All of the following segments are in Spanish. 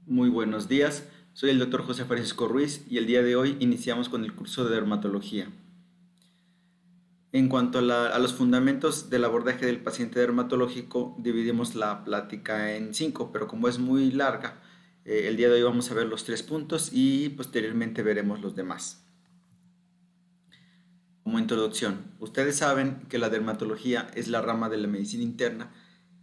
Muy buenos días, soy el doctor José Francisco Ruiz y el día de hoy iniciamos con el curso de dermatología. En cuanto a los fundamentos del abordaje del paciente dermatológico, dividimos la plática en cinco, pero como es muy larga, el día de hoy vamos a ver los tres puntos y posteriormente veremos los demás. Como introducción, ustedes saben que la dermatología es la rama de la medicina interna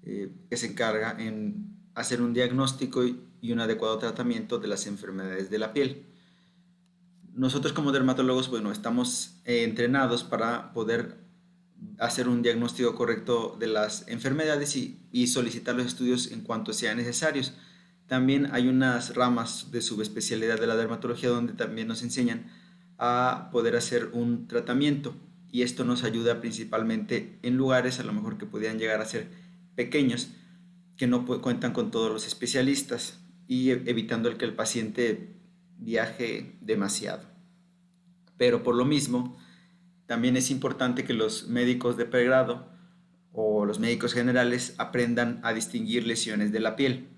que se encarga en hacer un diagnóstico y un adecuado tratamiento de las enfermedades de la piel. Nosotros como dermatólogos, bueno, estamos entrenados para poder hacer un diagnóstico correcto de las enfermedades y solicitar los estudios en cuanto sean necesarios. También hay unas ramas de subespecialidad de la dermatología donde también nos enseñan a poder hacer un tratamiento y esto nos ayuda principalmente en lugares a lo mejor que podrían llegar a ser pequeños, que no cuentan con todos los especialistas y evitando el que el paciente viaje demasiado. Pero por lo mismo, también es importante que los médicos de pregrado o los médicos generales aprendan a distinguir lesiones de la piel.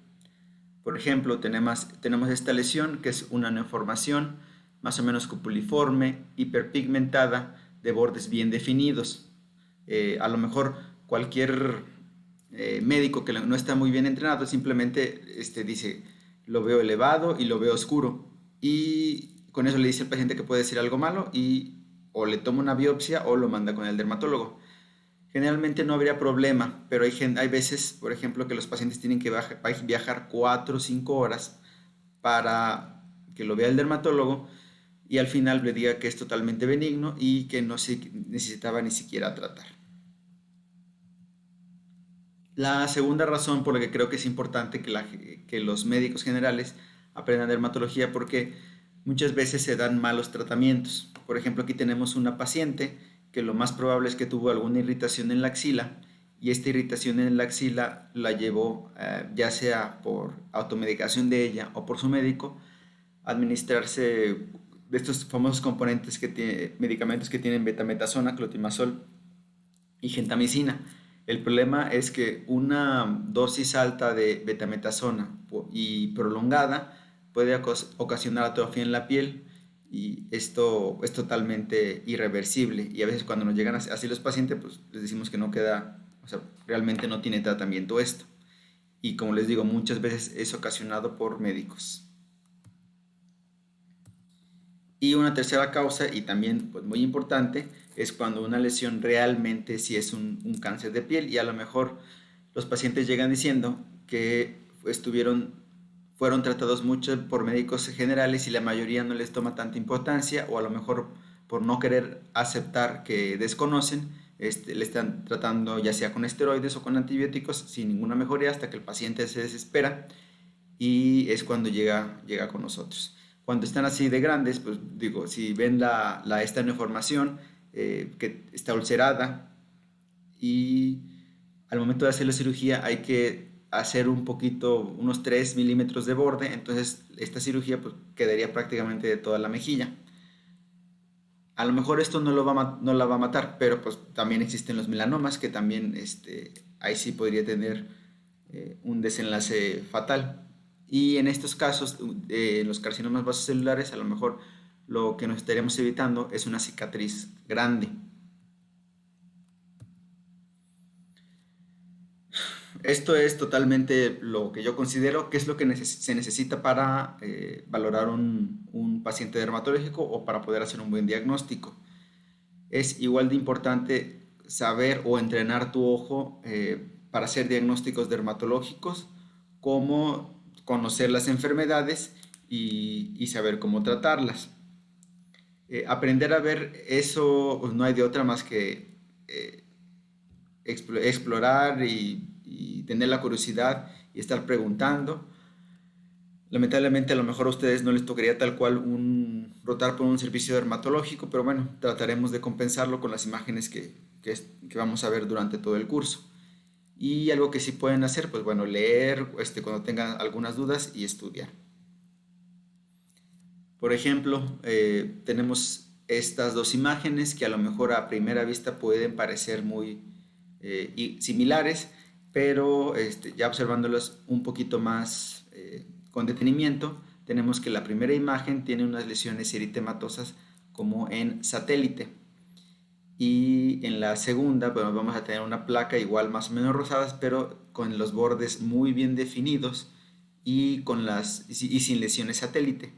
Por ejemplo, tenemos esta lesión que es una neoformación más o menos cupuliforme, hiperpigmentada, de bordes bien definidos. A lo mejor cualquier médico que no está muy bien entrenado simplemente dice, lo veo elevado y lo veo oscuro. Y con eso le dice al paciente que puede ser algo malo y o le toma una biopsia o lo manda con el dermatólogo. Generalmente no habría problema, pero hay veces, por ejemplo, que los pacientes tienen que viajar 4 o 5 horas para que lo vea el dermatólogo y al final le diga que es totalmente benigno y que no se necesitaba ni siquiera tratar. La segunda razón por la que creo que es importante que los médicos generales aprendan dermatología porque muchas veces se dan malos tratamientos. Por ejemplo, aquí tenemos una paciente que lo más probable es que tuvo alguna irritación en la axila y esta irritación en la axila la llevó, ya sea por automedicación de ella o por su médico, a administrarse de estos famosos componentes medicamentos que tienen betametasona, clotimazol y gentamicina. El problema es que una dosis alta de betametasona y prolongada puede ocasionar atrofia en la piel y esto es totalmente irreversible y a veces cuando nos llegan así los pacientes pues les decimos que no queda, o sea, realmente no tiene tratamiento esto y como les digo muchas veces es ocasionado por médicos. Y una tercera causa, y también pues, muy importante, es cuando una lesión realmente sí es un cáncer de piel y a lo mejor los pacientes llegan diciendo que fueron tratados mucho por médicos generales y la mayoría no les toma tanta importancia o a lo mejor por no querer aceptar que desconocen, le están tratando ya sea con esteroides o con antibióticos sin ninguna mejoría hasta que el paciente se desespera y es cuando llega con nosotros. Cuando están así de grandes, pues digo, si ven esta neoformación que está ulcerada y al momento de hacer la cirugía hay que hacer un poquito, unos 3 milímetros de borde, entonces esta cirugía pues, quedaría prácticamente de toda la mejilla. A lo mejor esto no la va a matar, pero pues también existen los melanomas que también ahí sí podría tener un desenlace fatal. Y en estos casos, los carcinomas vasocelulares, a lo mejor lo que nos estaríamos evitando es una cicatriz grande. Esto es totalmente lo que yo considero que es lo que se necesita para valorar un paciente dermatológico o para poder hacer un buen diagnóstico. Es igual de importante saber o entrenar tu ojo para hacer diagnósticos dermatológicos, como conocer las enfermedades y saber cómo tratarlas. Aprender a ver eso, pues no hay de otra más que explorar y tener la curiosidad y estar preguntando. Lamentablemente a lo mejor a ustedes no les tocaría tal cual rotar por un servicio dermatológico, pero bueno, trataremos de compensarlo con las imágenes que vamos a ver durante todo el curso. Y algo que sí pueden hacer, pues bueno, leer cuando tengan algunas dudas y estudiar. Por ejemplo, tenemos estas dos imágenes que a lo mejor a primera vista pueden parecer muy similares, pero ya observándolas un poquito más con detenimiento, tenemos que la primera imagen tiene unas lesiones eritematosas como en satélite. Y en la segunda, bueno, vamos a tener una placa igual más o menos rosadas, pero con los bordes muy bien definidos y, y sin lesiones satélite.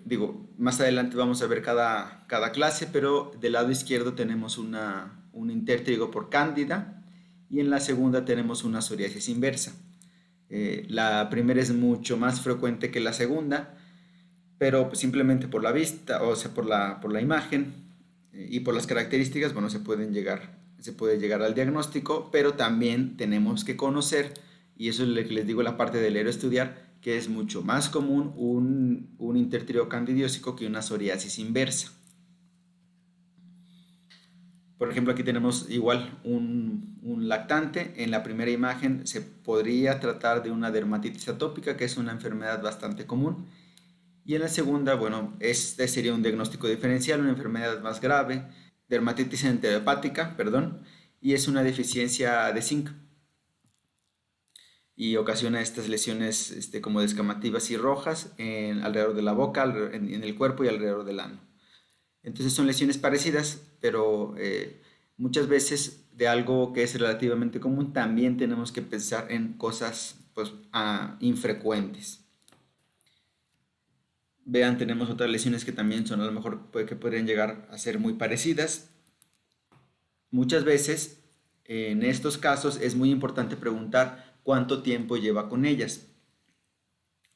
Digo, más adelante vamos a ver cada clase, pero del lado izquierdo tenemos un intértrigo por cándida y en la segunda tenemos una psoriasis inversa. La primera es mucho más frecuente que la segunda, pero pues, simplemente por la vista, o sea, por la imagen y por las características, bueno, se puede llegar al diagnóstico, pero también tenemos que conocer, y eso es lo que les digo, la parte de leer o estudiar, que es mucho más común un intertiro candidiósico que una psoriasis inversa. Por ejemplo, aquí tenemos igual un lactante. En la primera imagen se podría tratar de una dermatitis atópica, que es una enfermedad bastante común. Y en la segunda, bueno, este sería un diagnóstico diferencial, una enfermedad más grave, dermatitis enterohepática, perdón, y es una deficiencia de zinc y ocasiona estas lesiones como descamativas y rojas alrededor de la boca, en el cuerpo y alrededor del ano. Entonces son lesiones parecidas, pero muchas veces de algo que es relativamente común también tenemos que pensar en cosas pues, infrecuentes. Vean, tenemos otras lesiones que también son a lo mejor que podrían llegar a ser muy parecidas. Muchas veces en estos casos es muy importante preguntar cuánto tiempo lleva con ellas.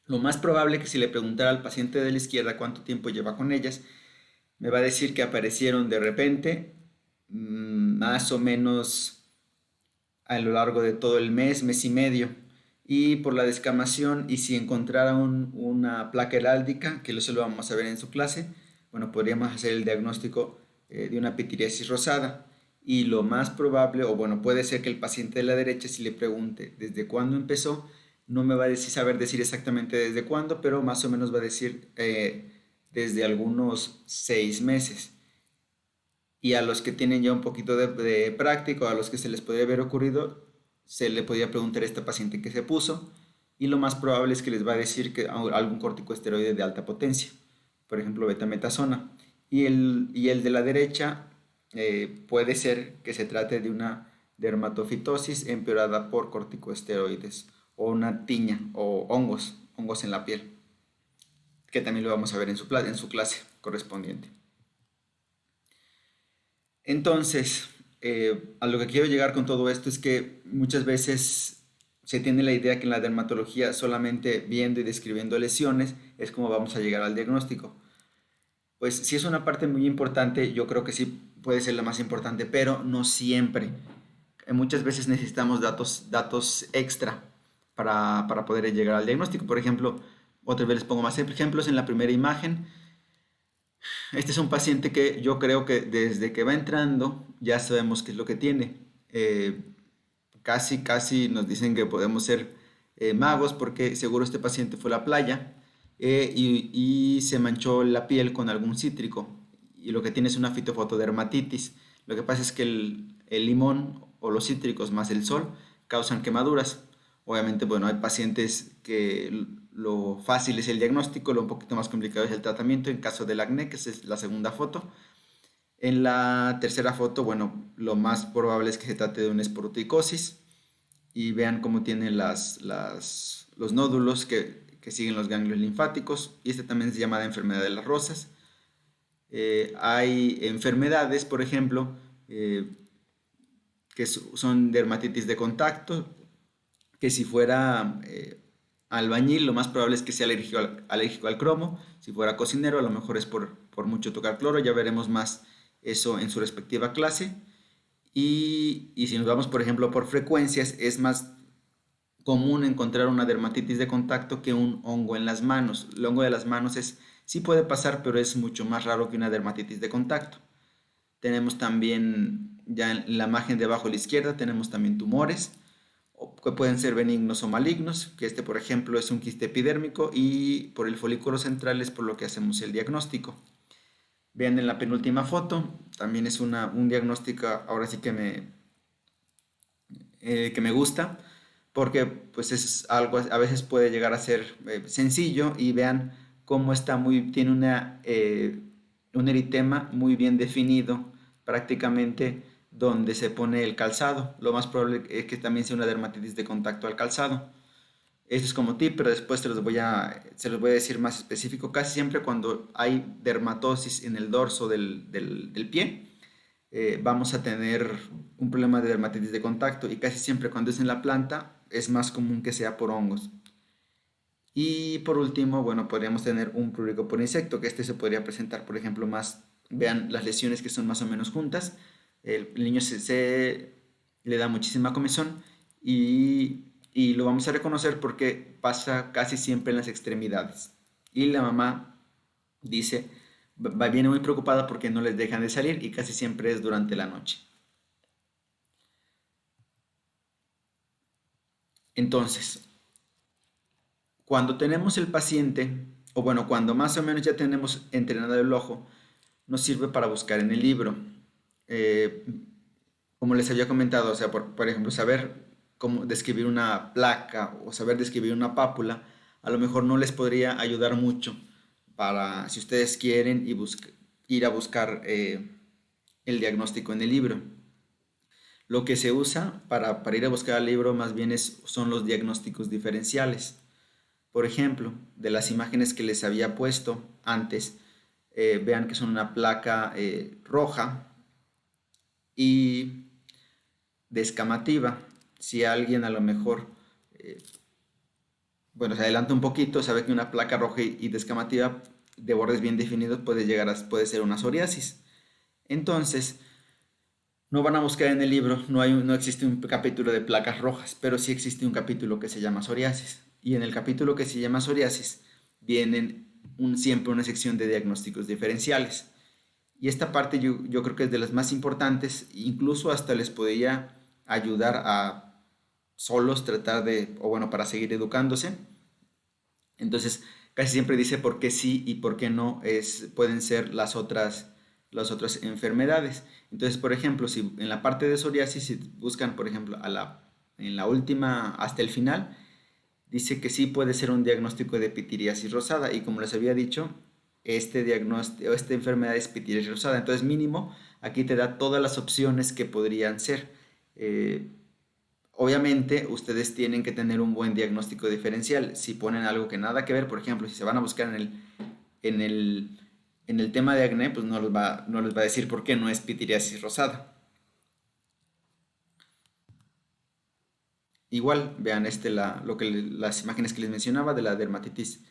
Lo más probable que si le preguntara al paciente de la izquierda cuánto tiempo lleva con ellas, me va a decir que aparecieron de repente, más o menos a lo largo de todo el mes, mes y medio. Y por la descamación, y si encontrara una placa heráldica, que eso lo vamos a ver en su clase, bueno, podríamos hacer el diagnóstico de una pitiriasis rosada. Y lo más probable, o bueno, puede ser que el paciente de la derecha, si le pregunte desde cuándo empezó, no me va a saber decir exactamente desde cuándo, pero más o menos va a decir desde algunos 6 meses. Y a los que tienen ya un poquito de práctica, a los que se les podría haber ocurrido, se le podría preguntar a esta paciente qué se puso, y lo más probable es que les va a decir que algún corticosteroide de alta potencia, por ejemplo betametasona. Y el de la derecha puede ser que se trate de una dermatofitosis empeorada por corticosteroides o una tiña o hongos en la piel, que también lo vamos a ver en su clase correspondiente. Entonces, a lo que quiero llegar con todo esto es que muchas veces se tiene la idea que en la dermatología solamente viendo y describiendo lesiones es como vamos a llegar al diagnóstico. Pues sí es una parte muy importante, yo creo que sí puede ser la más importante, pero no siempre. Muchas veces necesitamos datos extra para poder llegar al diagnóstico. Por ejemplo, otra vez les pongo más ejemplos. En la primera imagen, este es un paciente que yo creo que desde que va entrando ya sabemos qué es lo que tiene. Casi nos dicen que podemos ser magos porque seguro este paciente fue a la playa y se manchó la piel con algún cítrico y lo que tiene es una fitofotodermatitis. Lo que pasa es que el limón o los cítricos más el sol causan quemaduras. Obviamente, bueno, hay pacientes que lo fácil es el diagnóstico, lo un poquito más complicado es el tratamiento. En caso del acné, que es la segunda foto. En la tercera foto, bueno, lo más probable es que se trate de una esporoticosis y vean cómo tiene los nódulos que siguen los ganglios linfáticos, y esta también se llama la enfermedad de las rosas. Hay enfermedades, por ejemplo, que son dermatitis de contacto, que si fuera albañil, lo más probable es que sea alérgico al cromo. Si fuera cocinero, a lo mejor es por mucho tocar cloro. Ya veremos más eso en su respectiva clase. Y si nos vamos, por ejemplo, por frecuencias, es más común encontrar una dermatitis de contacto que un hongo en las manos. El hongo de las manos sí puede pasar, pero es mucho más raro que una dermatitis de contacto. Tenemos también, ya en la imagen de abajo a la izquierda, tenemos también tumores, que pueden ser benignos o malignos, que por ejemplo es un quiste epidérmico, y por el folículo central es por lo que hacemos el diagnóstico. Vean en la penúltima foto, también es un diagnóstico, ahora sí que me gusta, porque pues es algo, a veces puede llegar a ser sencillo, y vean cómo tiene un eritema muy bien definido, prácticamente donde se pone el calzado. Lo más probable es que también sea una dermatitis de contacto al calzado. Eso es como tip, pero después se los voy a decir más específico. Casi siempre cuando hay dermatosis en el dorso del pie, vamos a tener un problema de dermatitis de contacto, y casi siempre cuando es en la planta es más común que sea por hongos. Y por último, bueno, podríamos tener un prurigo por insecto, que se podría presentar, por ejemplo, vean las lesiones que son más o menos juntas. El niño le da muchísima comezón, y lo vamos a reconocer porque pasa casi siempre en las extremidades. Y la mamá dice, viene muy preocupada porque no les dejan de salir, y casi siempre es durante la noche. Entonces, cuando tenemos el paciente, o bueno, cuando más o menos ya tenemos entrenado el ojo, nos sirve para buscar en el libro. Eh, Como les había comentado, o sea, por ejemplo, saber cómo describir una placa o saber describir una pápula, a lo mejor no les podría ayudar mucho para si ustedes quieren ir a buscar el diagnóstico en el libro. Lo que se usa para ir a buscar el libro más bien son los diagnósticos diferenciales. Por ejemplo, de las imágenes que les había puesto antes, vean que son una placa roja y descamativa. Si alguien a lo mejor, eh, bueno, se adelanta un poquito, sabe que una placa roja y descamativa de bordes bien definidos puede ser una psoriasis. Entonces, no van a buscar en el libro, no existe un capítulo de placas rojas, pero sí existe un capítulo que se llama psoriasis. Y en el capítulo que se llama psoriasis vienen siempre una sección de diagnósticos diferenciales. Y esta parte yo creo que es de las más importantes, incluso hasta les podría ayudar a solos tratar o bueno, para seguir educándose. Entonces, casi siempre dice por qué sí y por qué no pueden ser las otras enfermedades. Entonces, por ejemplo, si en la parte de psoriasis, si buscan, por ejemplo, en la última, hasta el final, dice que sí puede ser un diagnóstico de pitiriasis rosada. Y como les había dicho, esta enfermedad es pitiriasis rosada. Entonces, mínimo, aquí te da todas las opciones que podrían ser. Eh, Obviamente, ustedes tienen que tener un buen diagnóstico diferencial. Si ponen algo que nada que ver, por ejemplo, si se van a buscar en el, en el tema de acné, pues no les va a decir por qué no es pitiriasis rosada. Igual, vean las imágenes que les mencionaba de la dermatitis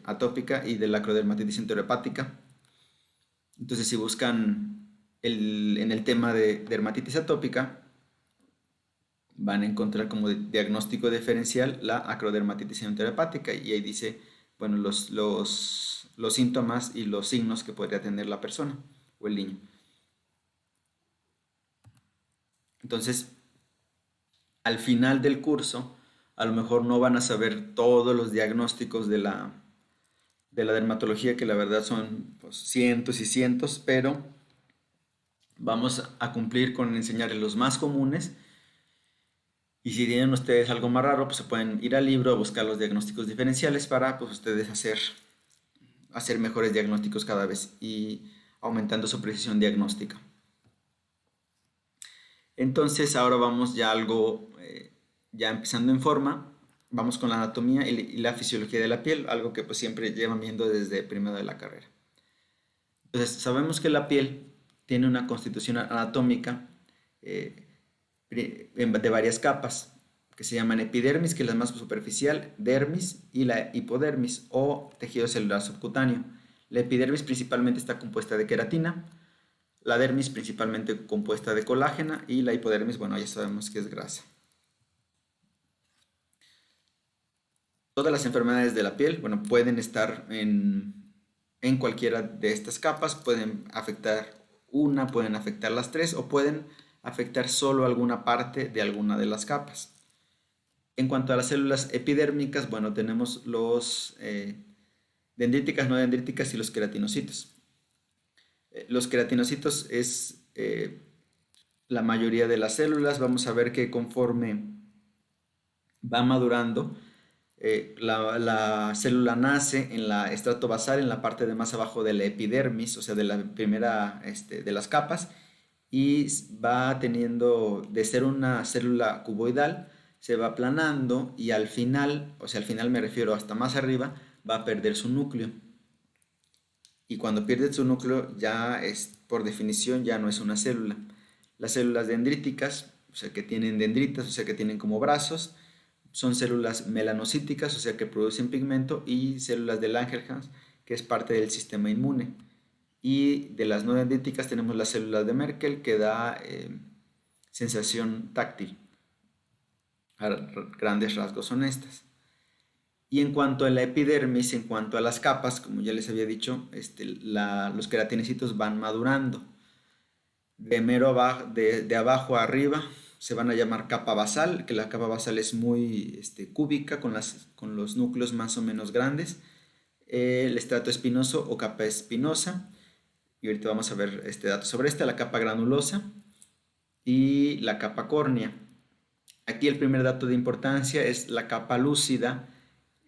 atópica y de la acrodermatitis enterohepática. Entonces, si buscan en el tema de dermatitis atópica, van a encontrar como diagnóstico diferencial la acrodermatitis enterohepática, y ahí dice, bueno, los síntomas y los signos que podría tener la persona o el niño. Entonces, al final del curso, a lo mejor no van a saber todos los diagnósticos de la dermatología, que la verdad son pues, cientos y cientos, pero vamos a cumplir con enseñarles los más comunes. Y si tienen ustedes algo más raro, pues se pueden ir al libro a buscar los diagnósticos diferenciales para pues, ustedes hacer mejores diagnósticos cada vez y aumentando su precisión diagnóstica. Entonces ahora vamos ya empezando en forma, vamos con la anatomía y la fisiología de la piel, algo que pues siempre llevan viendo desde primero de la carrera. Entonces sabemos que la piel tiene una constitución anatómica eh, de varias capas, que se llaman epidermis, que es la más superficial, dermis y la hipodermis o tejido celular subcutáneo. La epidermis principalmente está compuesta de queratina, la dermis principalmente compuesta de colágena, y la hipodermis, bueno, ya sabemos que es grasa. Todas las enfermedades de la piel, bueno, pueden estar en cualquiera de estas capas, pueden afectar pueden afectar las tres, o pueden afectar solo alguna parte de alguna de las capas. En cuanto a las células epidérmicas, bueno, tenemos los dendríticas, no dendríticas y los queratinocitos. Los queratinocitos es la mayoría de las células. Vamos a ver que conforme va madurando. La célula nace en la estrato basal, en la parte de más abajo de la epidermis, o sea, de la primera de las capas, y va teniendo, de ser una célula cuboidal, se va aplanando y al final, o sea, al final me refiero hasta más arriba, va a perder su núcleo. Y cuando pierde su núcleo, ya es, por definición, ya no es una célula. Las células dendríticas, o sea, que tienen dendritas, o sea, que tienen como brazos, son células melanocíticas, o sea, que producen pigmento, y células de Langerhans, que es parte del sistema inmune. Y de las no dendríticas tenemos las células de Merkel, que da sensación táctil. A grandes rasgos son estas. Y en cuanto a la epidermis, en cuanto a las capas, como ya les había dicho, los queratinocitos van madurando. De abajo a arriba se van a llamar capa basal, que la capa basal es muy cúbica, con los núcleos más o menos grandes. El estrato espinoso o capa espinosa, y ahorita vamos a ver datos sobre la capa granulosa y la capa córnea. Aquí el primer dato de importancia es la capa lúcida.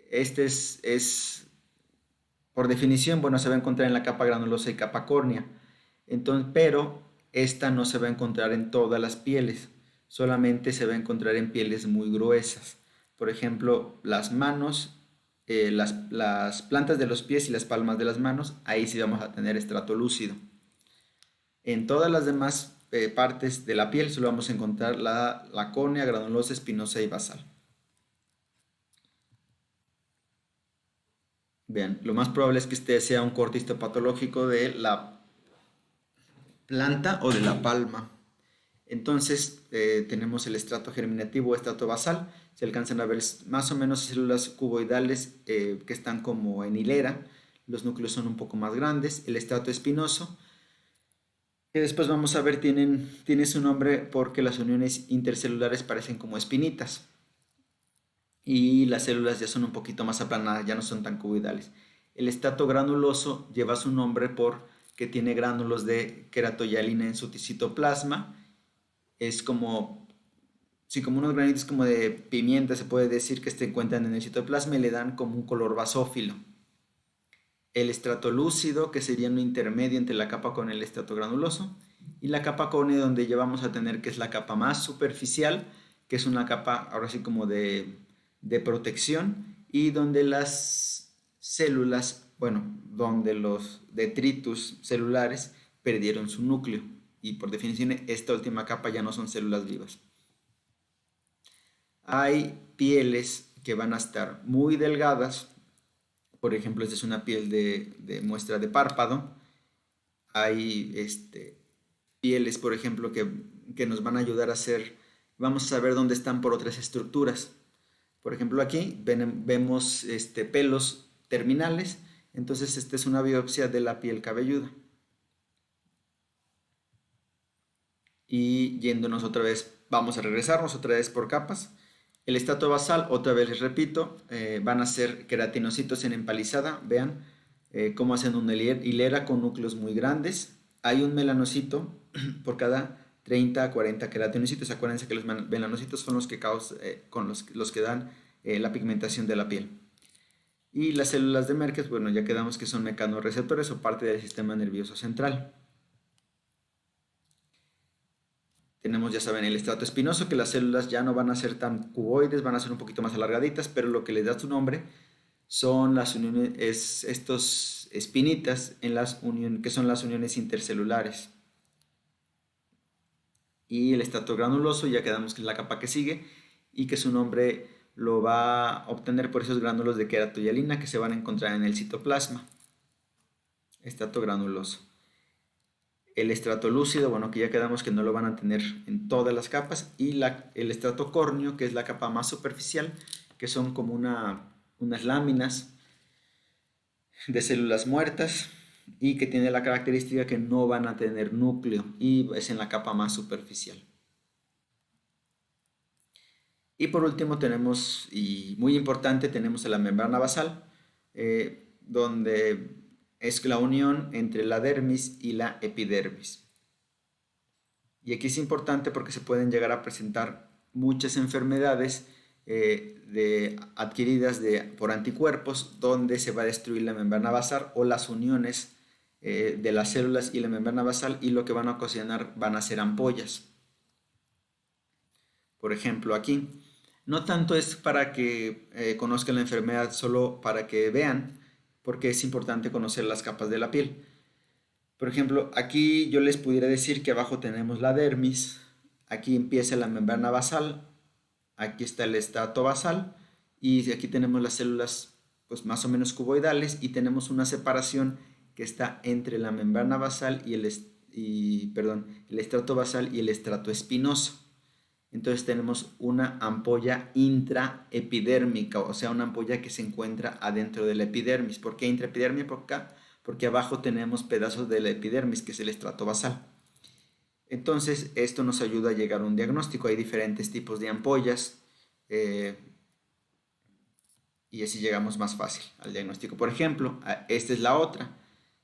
Es por definición, bueno, se va a encontrar en la capa granulosa y capa córnea. Entonces, pero esta no se va a encontrar en todas las pieles, solamente se va a encontrar en pieles muy gruesas. Por ejemplo, las manos, las plantas de los pies y las palmas de las manos, ahí sí vamos a tener estrato lúcido. En todas las demás partes de la piel solo vamos a encontrar la córnea, granulosa, espinosa y basal. Vean, lo más probable es que este sea un corte histopatológico de la planta o de la palma. Entonces tenemos el estrato germinativo o estrato basal. Se alcanzan a ver más o menos células cuboidales que están como en hilera. Los núcleos son un poco más grandes. El estrato espinoso, que después vamos a ver, tiene su nombre porque las uniones intercelulares parecen como espinitas. Y las células ya son un poquito más aplanadas, ya no son tan cuboidales. El estrato granuloso lleva su nombre porque tiene gránulos de queratoyalina en su citoplasma. Es como, sí, como unos granitos como de pimienta, se puede decir, que se encuentran en el citoplasma y le dan como un color basófilo. El estrato lúcido, que sería un intermedio entre la capa con el estrato granuloso, y la capa córnea, donde ya vamos a tener que es la capa más superficial, que es una capa ahora sí como de protección, y donde las células, bueno, donde los detritus celulares perdieron su núcleo, y por definición esta última capa ya no son células vivas. Hay pieles que van a estar muy delgadas, por ejemplo, esta es una piel de muestra de párpado. Hay pieles, por ejemplo, que nos van a ayudar a hacer, vamos a saber dónde están por otras estructuras. Por ejemplo, aquí vemos pelos terminales, entonces esta es una biopsia de la piel cabelluda. Y yéndonos otra vez, vamos a regresarnos otra vez por capas. El estrato basal, otra vez les repito, van a ser queratinocitos en empalizada. Vean cómo hacen una hilera con núcleos muy grandes. Hay un melanocito por cada 30 a 40 queratinocitos. Acuérdense que los melanocitos son los que con los que dan la pigmentación de la piel. Y las células de Merkel, bueno, ya quedamos que son mecanorreceptores o parte del sistema nervioso central. Tenemos, ya saben, el estrato espinoso, que las células ya no van a ser tan cuboides, van a ser un poquito más alargaditas, pero lo que les da su nombre son las uniones, estos espinitas que son las uniones intercelulares. Y el estrato granuloso, ya quedamos que es la capa que sigue, y que su nombre lo va a obtener por esos gránulos de queratoyalina que se van a encontrar en el citoplasma. Estrato granuloso. El estrato lúcido, bueno, que ya quedamos que no lo van a tener en todas las capas, y el estrato córneo, que es la capa más superficial, que son como unas láminas de células muertas y que tiene la característica que no van a tener núcleo, y es en la capa más superficial. Y por último tenemos, y muy importante, tenemos la membrana basal, donde es la unión entre la dermis y la epidermis. Y aquí es importante porque se pueden llegar a presentar muchas enfermedades adquiridas por anticuerpos, donde se va a destruir la membrana basal o las uniones de las células y la membrana basal, y lo que van a ocasionar van a ser ampollas. Por ejemplo, aquí, no tanto es para que conozcan la enfermedad, solo para que vean, porque es importante conocer las capas de la piel. Por ejemplo, aquí yo les pudiera decir que abajo tenemos la dermis, aquí empieza la membrana basal, aquí está el estrato basal, y aquí tenemos las células pues más o menos cuboidales, y tenemos una separación que está entre la membrana basal y el estrato basal y el estrato espinoso. Entonces tenemos una ampolla intraepidérmica, o sea, una ampolla que se encuentra adentro de la epidermis. ¿Por qué intraepidérmica? Porque abajo tenemos pedazos de la epidermis, que es el estrato basal. Entonces, esto nos ayuda a llegar a un diagnóstico. Hay diferentes tipos de ampollas y así llegamos más fácil al diagnóstico. Por ejemplo, esta es la otra.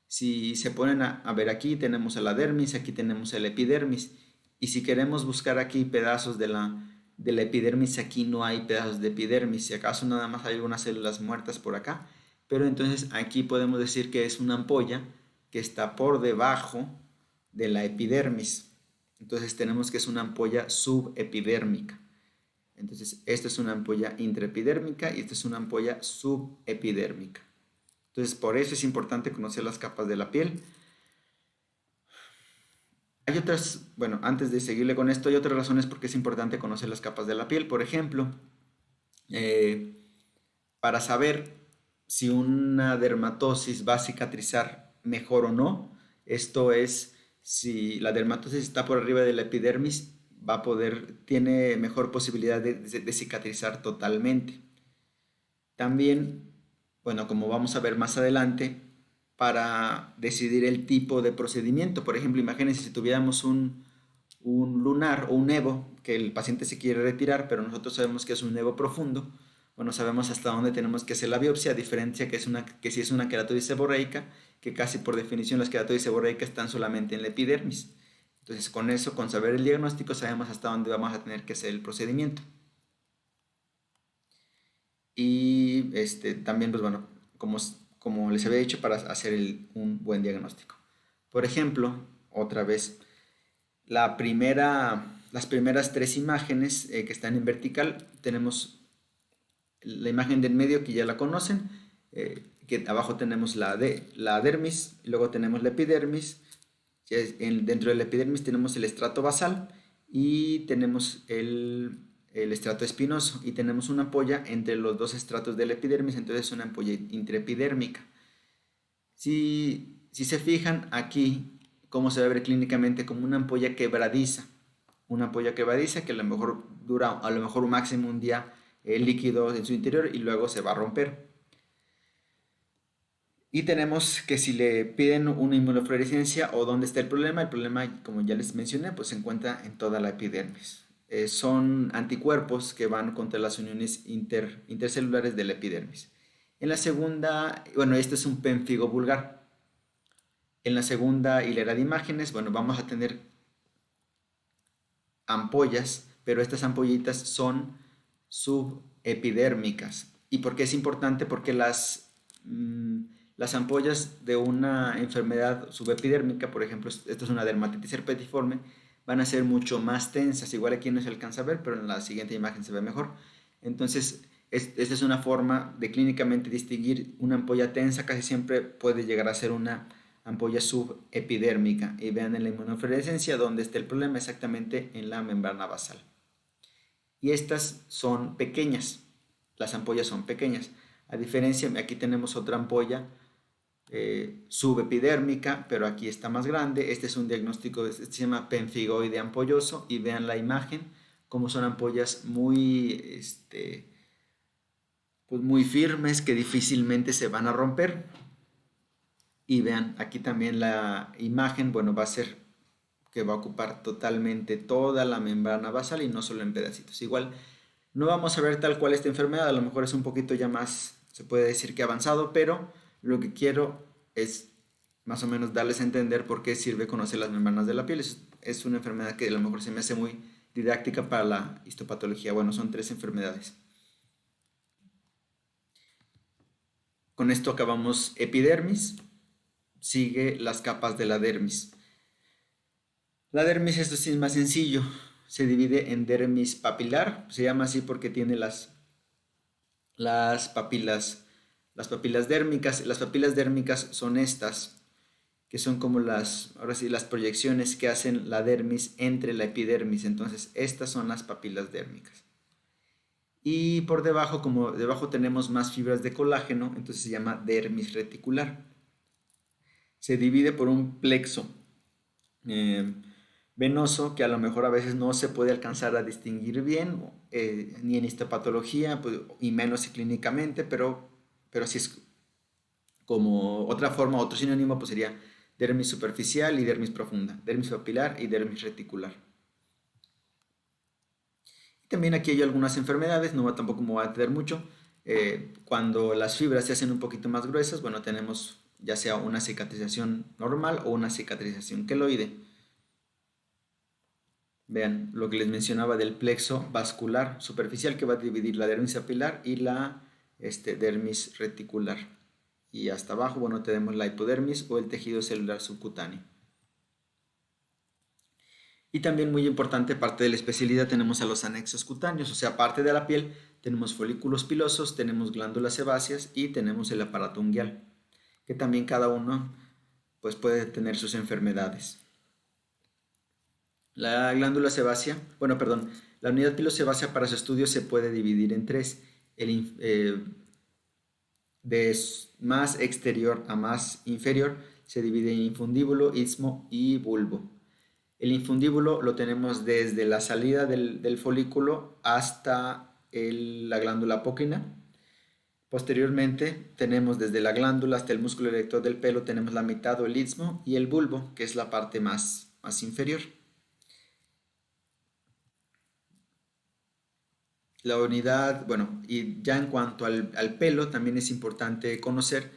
Si se ponen a ver, aquí tenemos a la dermis, aquí tenemos el epidermis. Y si queremos buscar aquí pedazos de la epidermis, aquí no hay pedazos de epidermis. Si acaso nada más hay algunas células muertas por acá. Pero entonces aquí podemos decir que es una ampolla que está por debajo de la epidermis. Entonces tenemos que es una ampolla subepidérmica. Entonces esta es una ampolla intraepidérmica y esta es una ampolla subepidérmica. Entonces por eso es importante conocer las capas de la piel. Hay otras, bueno, antes de seguirle con esto, hay otras razones por qué es importante conocer las capas de la piel. Por ejemplo, para saber si una dermatosis va a cicatrizar mejor o no, esto es, si la dermatosis está por arriba de la epidermis, tiene mejor posibilidad de cicatrizar totalmente. También, bueno, como vamos a ver más adelante, para decidir el tipo de procedimiento. Por ejemplo, imagínense si tuviéramos un lunar o un nevo que el paciente se quiere retirar, pero nosotros sabemos que es un nevo profundo. Bueno, sabemos hasta dónde tenemos que hacer la biopsia, a diferencia que si es una queratosis seborreica, que casi por definición las queratosis seborreicas están solamente en la epidermis. Entonces, con eso, con saber el diagnóstico, sabemos hasta dónde vamos a tener que hacer el procedimiento. Y también, pues bueno, como les había dicho, para hacer un buen diagnóstico. Por ejemplo, otra vez, las primeras tres imágenes que están en vertical, tenemos la imagen del medio, que ya la conocen, que abajo tenemos la dermis, y luego tenemos la epidermis. Dentro de la epidermis tenemos el estrato basal y tenemos el estrato espinoso, y tenemos una ampolla entre los dos estratos de la epidermis, entonces es una ampolla intraepidérmica. Si se fijan aquí, cómo se va a ver clínicamente, como una ampolla quebradiza que a lo mejor dura un máximo un día líquido en su interior y luego se va a romper. Y tenemos que si le piden una inmunofluorescencia o dónde está el problema, como ya les mencioné, pues se encuentra en toda la epidermis. Son anticuerpos que van contra las uniones intercelulares de la epidermis. En la segunda, bueno, este es un pemfigo vulgar. En la segunda hilera de imágenes, bueno, vamos a tener ampollas, pero estas ampollitas son subepidérmicas. ¿Y por qué es importante? Porque las ampollas de una enfermedad subepidérmica, por ejemplo, esto es una dermatitis herpetiforme, van a ser mucho más tensas. Igual aquí no se alcanza a ver, pero en la siguiente imagen se ve mejor. Entonces, esta es una forma de clínicamente distinguir una ampolla tensa. Casi siempre puede llegar a ser una ampolla subepidérmica. Y vean en la inmunofluorescencia dónde está el problema, exactamente en la membrana basal. Y estas son pequeñas, las ampollas son pequeñas. A diferencia, aquí tenemos otra ampolla subepidérmica, pero aquí está más grande. Este es un diagnóstico, se llama pemfigoide ampolloso, y vean la imagen, como son ampollas pues muy firmes, que difícilmente se van a romper. Y vean, aquí también la imagen, bueno, va a ser que va a ocupar totalmente toda la membrana basal y no solo en pedacitos. Igual, no vamos a ver tal cual esta enfermedad, a lo mejor es un poquito ya más, se puede decir que avanzado, pero lo que quiero es más o menos darles a entender por qué sirve conocer las membranas de la piel. Es una enfermedad que a lo mejor se me hace muy didáctica para la histopatología. Bueno, son 3 enfermedades. Con esto acabamos epidermis, sigue las capas de la dermis. La dermis, esto sí es más sencillo, se divide en dermis papilar, se llama así porque tiene las papilas, las papilas dérmicas. Las papilas dérmicas son estas, que son como ahora sí, las proyecciones que hacen la dermis entre la epidermis. Entonces, estas son las papilas dérmicas. Y por debajo, como debajo tenemos más fibras de colágeno, entonces se llama dermis reticular. Se divide por un plexo eh, venoso que a lo mejor a veces no se puede alcanzar a distinguir bien, ni en histopatología, pues, y menos clínicamente, pero sí es como otra forma, otro sinónimo, pues sería dermis superficial y dermis profunda, dermis papilar y dermis reticular. Y también aquí hay algunas enfermedades, no tampoco me voy a detener mucho. Cuando las fibras se hacen un poquito más gruesas, bueno, tenemos ya sea una cicatrización normal o una cicatrización queloide. Vean lo que les mencionaba del plexo vascular superficial que va a dividir la dermis papilar y la dermis reticular. Y hasta abajo, bueno, tenemos la hipodermis o el tejido celular subcutáneo. Y también muy importante, parte de la especialidad, tenemos a los anexos cutáneos, o sea, parte de la piel, tenemos folículos pilosos, tenemos glándulas sebáceas y tenemos el aparato unguial, que también cada uno pues, puede tener sus enfermedades. La glándula sebácea, bueno, perdón, la unidad pilosebácea para su estudio se puede dividir en tres, de más exterior a más inferior se divide en infundíbulo, istmo y bulbo. El infundíbulo lo tenemos desde la salida del folículo hasta la glándula apócrina. Posteriormente tenemos desde la glándula hasta el músculo erector del pelo, tenemos la mitad o el istmo y el bulbo, que es la parte más inferior. La unidad, bueno, y ya en cuanto al pelo, también es importante conocer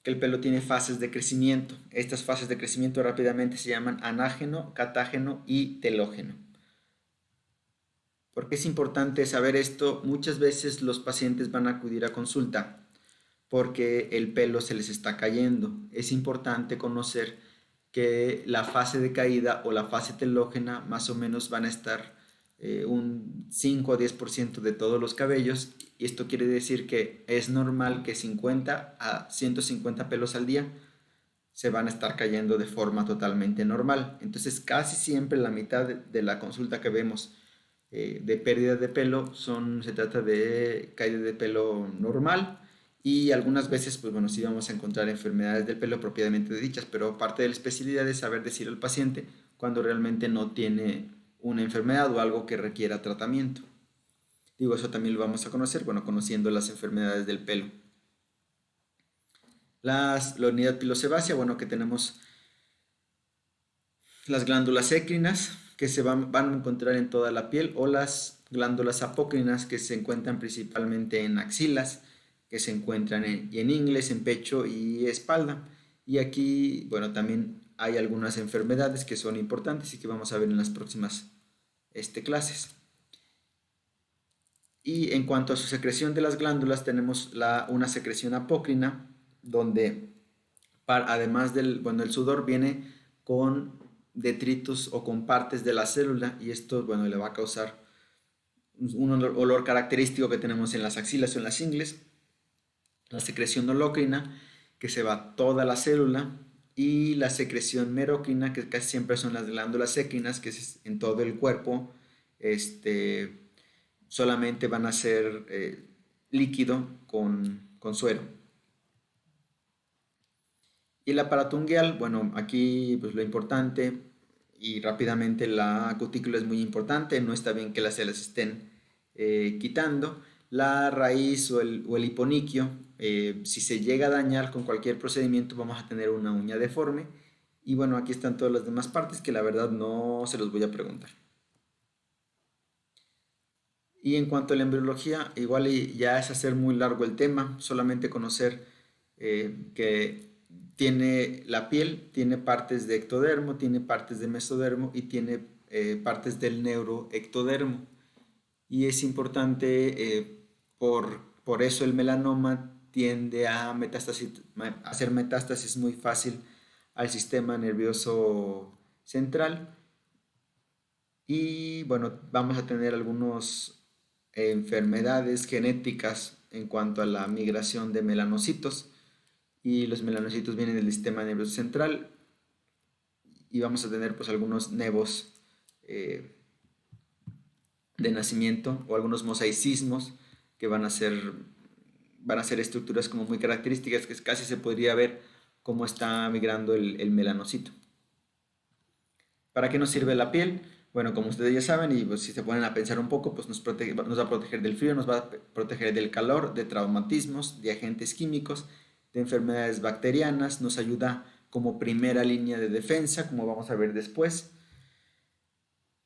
que el pelo tiene fases de crecimiento. Estas fases de crecimiento rápidamente se llaman anágeno, catágeno y telógeno. ¿Por qué es importante saber esto? Muchas veces los pacientes van a acudir a consulta porque el pelo se les está cayendo. Es importante conocer que la fase de caída o la fase telógena más o menos van a estar un 5 o 10% de todos los cabellos, y esto quiere decir que es normal que 50 a 150 pelos al día se van a estar cayendo de forma totalmente normal. Entonces casi siempre la mitad de la consulta que vemos de pérdida de pelo se trata de caída de pelo normal, y algunas veces pues bueno, sí vamos a encontrar enfermedades del pelo propiamente dichas, pero parte de la especialidad es saber decir al paciente cuando realmente no tiene una enfermedad o algo que requiera tratamiento. Digo, eso también lo vamos a conocer, bueno, conociendo las enfermedades del pelo. La unidad pilosebácea, bueno, que tenemos las glándulas écrinas, que se van a encontrar en toda la piel, o las glándulas apócrinas, que se encuentran principalmente en axilas, que se encuentran en ingles, en pecho y espalda. Y aquí, bueno, también hay algunas enfermedades que son importantes y que vamos a ver en las próximas clases. Y en cuanto a su secreción de las glándulas, tenemos una secreción apócrina, donde además del sudor viene con detritos o con partes de la célula, y esto, bueno, le va a causar un olor característico que tenemos en las axilas o en las ingles. La secreción holocrina, que se va toda la célula, y la secreción merocrina, que casi siempre son las glándulas écrinas, que es en todo el cuerpo, solamente van a ser líquido con suero. Y el aparato unguial, bueno, aquí pues lo importante, y rápidamente, la cutícula es muy importante, no está bien que las células estén quitando. La raíz o el hiponiquio, si se llega a dañar con cualquier procedimiento, vamos a tener una uña deforme. Y bueno, aquí están todas las demás partes que la verdad no se los voy a preguntar. Y en cuanto a la embriología, igual ya es hacer muy largo el tema, solamente conocer que tiene la piel, tiene partes de ectodermo, tiene partes de mesodermo y tiene partes del neuroectodermo. Y es importante, por eso el melanoma tiende a hacer metástasis muy fácil al sistema nervioso central. Y bueno, vamos a tener algunas enfermedades genéticas en cuanto a la migración de melanocitos. Y los melanocitos vienen del sistema nervioso central y vamos a tener pues algunos nevos eh, de nacimiento o algunos mosaicismos que van a ser estructuras como muy características que casi se podría ver cómo está migrando el melanocito. ¿Para qué nos sirve la piel? Bueno, como ustedes ya saben, y pues, si se ponen a pensar un poco, pues nos va a proteger del frío, nos va a proteger del calor, de traumatismos, de agentes químicos, de enfermedades bacterianas, nos ayuda como primera línea de defensa, como vamos a ver después.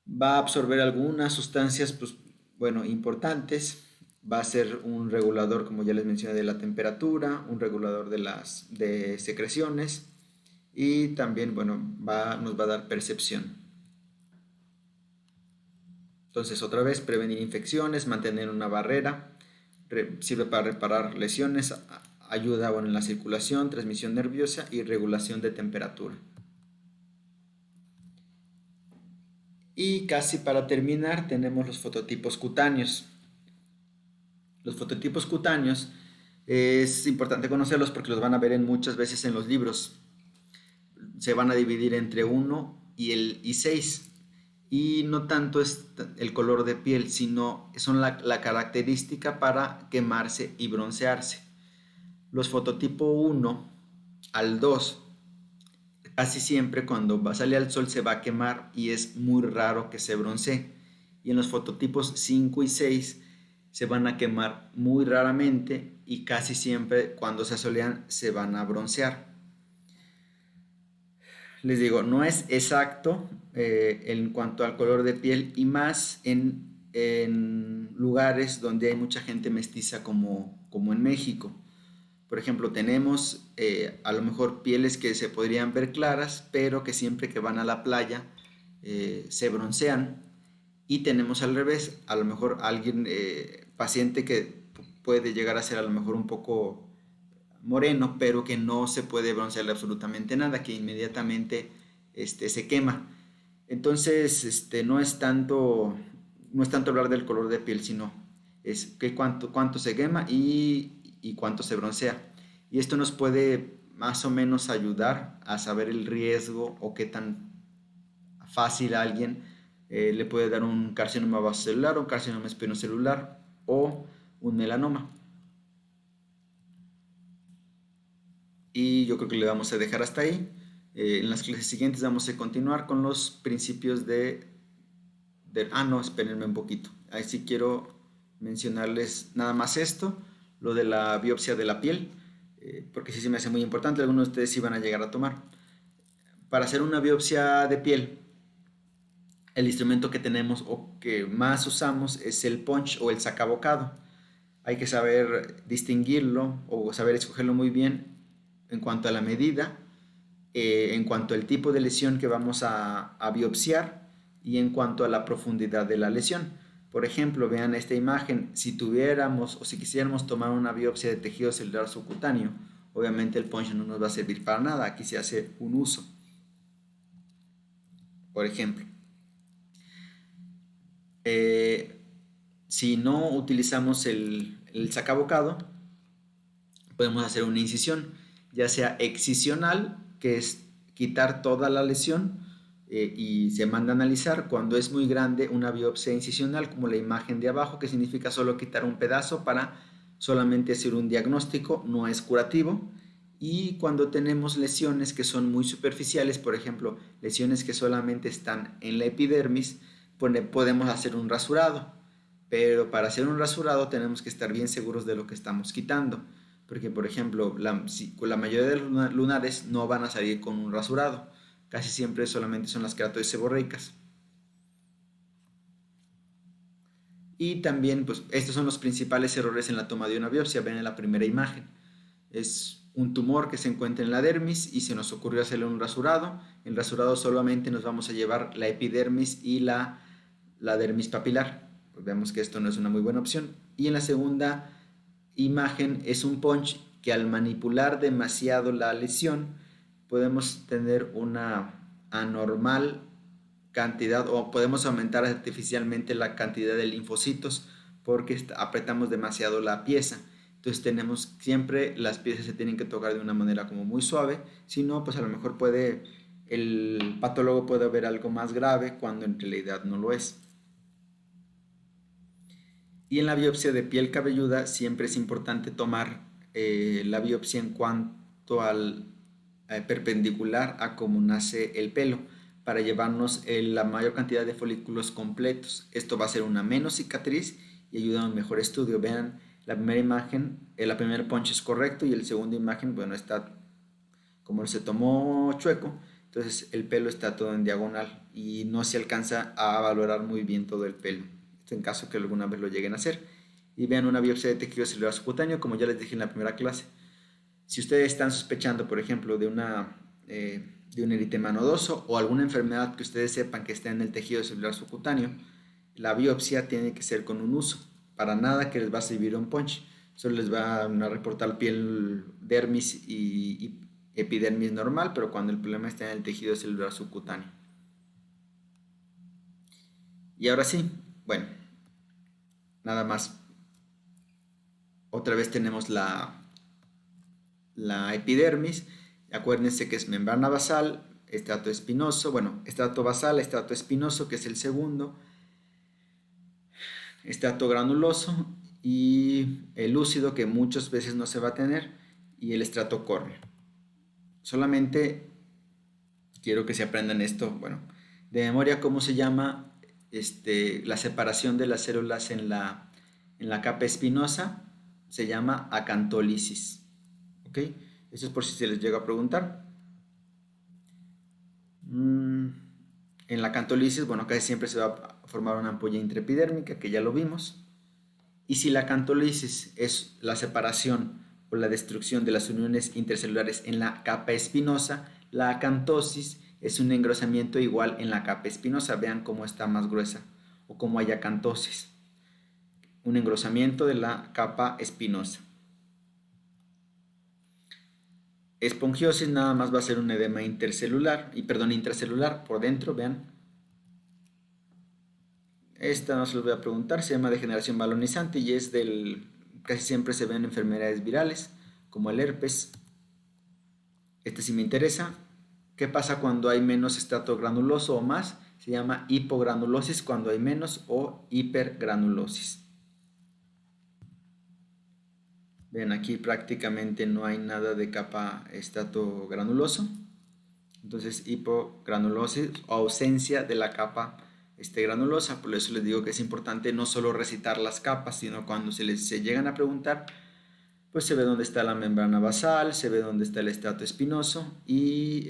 Va a absorber algunas sustancias, pues, bueno, importantes. Va a ser un regulador, como ya les mencioné, de la temperatura, un regulador de secreciones y también, bueno, nos va a dar percepción. Entonces, otra vez, prevenir infecciones, mantener una barrera, sirve para reparar lesiones, ayuda, bueno, en la circulación, transmisión nerviosa y regulación de temperatura. Y casi para terminar tenemos los fototipos cutáneos. Los fototipos cutáneos es importante conocerlos porque los van a ver muchas veces en los libros. Se van a dividir entre 1 y 6. Y no tanto es el color de piel, sino son la característica para quemarse y broncearse. Los fototipo 1 al 2, casi siempre cuando va a salir al sol se va a quemar y es muy raro que se broncee. Y en los fototipos 5 y 6 se van a quemar muy raramente y casi siempre cuando se asolean se van a broncear. Les digo, no es exacto en cuanto al color de piel y más en lugares donde hay mucha gente mestiza como en México. Por ejemplo, tenemos a lo mejor pieles que se podrían ver claras, pero que siempre que van a la playa se broncean. Y tenemos al revés, a lo mejor alguien, paciente que puede llegar a ser a lo mejor un poco moreno, pero que no se puede broncear absolutamente nada, que inmediatamente se quema. Entonces, no es tanto hablar del color de piel, sino es que cuánto se quema y cuánto se broncea. Y esto nos puede más o menos ayudar a saber el riesgo o qué tan fácil a alguien le puede dar un carcinoma vasocelular, un carcinoma espinocelular o un melanoma. Y yo creo que le vamos a dejar hasta ahí. En las clases siguientes vamos a continuar con los principios no, espérenme un poquito. Ahí sí quiero mencionarles nada más esto, lo de la biopsia de la piel, porque sí se me hace muy importante, algunos de ustedes sí van a llegar a tomar. Para hacer una biopsia de piel, el instrumento que tenemos o que más usamos es el punch o el sacabocado. Hay que saber distinguirlo o saber escogerlo muy bien en cuanto a la medida, en cuanto al tipo de lesión que vamos a biopsiar y en cuanto a la profundidad de la lesión. Por ejemplo, vean esta imagen, si tuviéramos o si quisiéramos tomar una biopsia de tejido celular subcutáneo, obviamente el punch no nos va a servir para nada, aquí se hace un uso. Por ejemplo, si no utilizamos el sacabocado, podemos hacer una incisión, ya sea excisional, que es quitar toda la lesión, y se manda a analizar. Cuando es muy grande, una biopsia incisional, como la imagen de abajo, que significa solo quitar un pedazo para solamente hacer un diagnóstico, no es curativo. Y cuando tenemos lesiones que son muy superficiales, por ejemplo, lesiones que solamente están en la epidermis, podemos hacer un rasurado. Pero para hacer un rasurado tenemos que estar bien seguros de lo que estamos quitando. Porque, por ejemplo, la mayoría de los lunares no van a salir con un rasurado. Casi siempre solamente son las queratosis seborreicas. Y también, pues, estos son los principales errores en la toma de una biopsia. Ven en la primera imagen. Es un tumor que se encuentra en la dermis y se nos ocurrió hacerle un rasurado. El rasurado solamente nos vamos a llevar la epidermis y la dermis papilar. Pues vemos que esto no es una muy buena opción. Y en la segunda imagen es un punch que al manipular demasiado la lesión podemos tener una anormal cantidad o podemos aumentar artificialmente la cantidad de linfocitos porque apretamos demasiado la pieza. Entonces tenemos siempre las piezas se tienen que tocar de una manera como muy suave, si no pues a lo mejor el patólogo puede ver algo más grave cuando en realidad no lo es. Y en la biopsia de piel cabelluda siempre es importante tomar la biopsia en cuanto al perpendicular a cómo nace el pelo para llevarnos la mayor cantidad de folículos completos. Esto va a ser una menos cicatriz y ayuda a un mejor estudio. Vean la primera imagen, la primera punch es correcto y el segundo imagen, bueno, está como se tomó chueco, entonces el pelo está todo en diagonal y no se alcanza a valorar muy bien todo el pelo. Esto en caso que alguna vez lo lleguen a hacer. Y vean una biopsia de tejido celular subcutáneo, como ya les dije en la primera clase. Si ustedes están sospechando, por ejemplo, de un eritema nodoso o alguna enfermedad que ustedes sepan que está en el tejido celular subcutáneo, la biopsia tiene que ser con un uso. Para nada que les va a servir un punch. Solo les va a reportar piel, dermis y epidermis normal, pero cuando el problema está en el tejido celular subcutáneo. Y ahora sí, bueno, nada más. Otra vez tenemos la epidermis. Acuérdense que es membrana basal, estrato espinoso, bueno, estrato basal, estrato espinoso, que es el segundo, estrato granuloso y el lúcido, que muchas veces no se va a tener, y el estrato córneo. Solamente quiero que se aprendan esto, bueno, de memoria, cómo se llama la separación de las células en la capa espinosa, se llama acantólisis. ¿Ok? Eso es por si se les llega a preguntar. En la acantólisis, bueno, casi siempre se va a formar una ampolla intraepidérmica, que ya lo vimos. Y si la acantólisis es la separación o la destrucción de las uniones intercelulares en la capa espinosa, la acantosis es un engrosamiento igual en la capa espinosa. Vean cómo está más gruesa o cómo hay acantosis. Un engrosamiento de la capa espinosa. Espongiosis nada más va a ser un edema intracelular por dentro, vean. Esta no se los voy a preguntar, se llama degeneración balonizante y es casi siempre se ven enfermedades virales, como el herpes. Este sí me interesa. ¿Qué pasa cuando hay menos estrato granuloso o más? Se llama hipogranulosis cuando hay menos o hipergranulosis. Ven, aquí prácticamente no hay nada de capa estrato granuloso. Entonces, hipogranulosis o ausencia de la capa granulosa. Por eso les digo que es importante no solo recitar las capas, sino cuando se llegan a preguntar, pues se ve dónde está la membrana basal, se ve dónde está el estrato espinoso y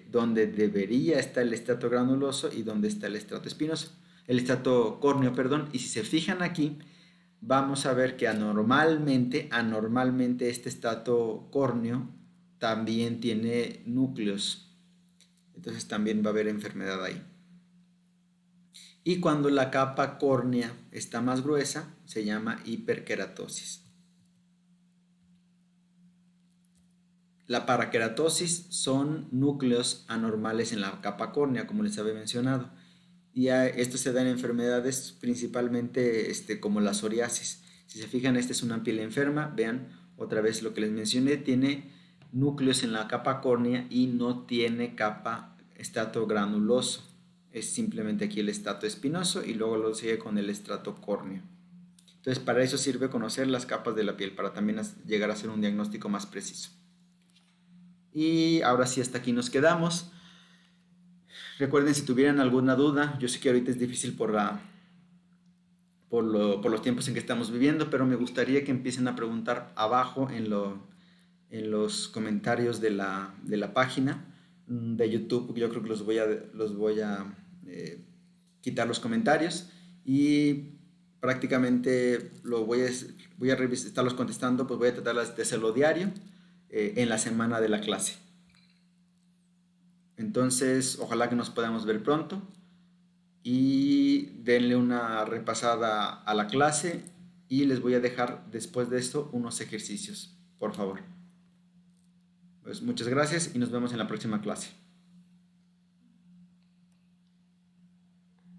dónde debería estar el estrato granuloso y dónde está el estrato espinoso, el estrato córneo, perdón. Y si se fijan aquí, vamos a ver que anormalmente este estrato córneo también tiene núcleos. Entonces también va a haber enfermedad ahí. Y cuando la capa córnea está más gruesa, se llama hiperkeratosis. La parakeratosis son núcleos anormales en la capa córnea, como les había mencionado. Y esto se da en enfermedades principalmente como la psoriasis. Si se fijan, esta es una piel enferma. Vean otra vez lo que les mencioné. Tiene núcleos en la capa córnea y no tiene capa estrato granuloso. Es simplemente aquí el estrato espinoso y luego lo sigue con el estrato córneo. Entonces, para eso sirve conocer las capas de la piel, para también llegar a hacer un diagnóstico más preciso. Y ahora sí, hasta aquí nos quedamos. Recuerden, si tuvieran alguna duda, yo sé que ahorita es difícil por los tiempos en que estamos viviendo, pero me gustaría que empiecen a preguntar abajo en los comentarios de la página de YouTube. Yo creo que los voy a quitar los comentarios y prácticamente voy a estarlos contestando, pues voy a tratar de hacerlo diario en la semana de la clase. Entonces, ojalá que nos podamos ver pronto y denle una repasada a la clase y les voy a dejar después de esto unos ejercicios, por favor. Pues muchas gracias y nos vemos en la próxima clase.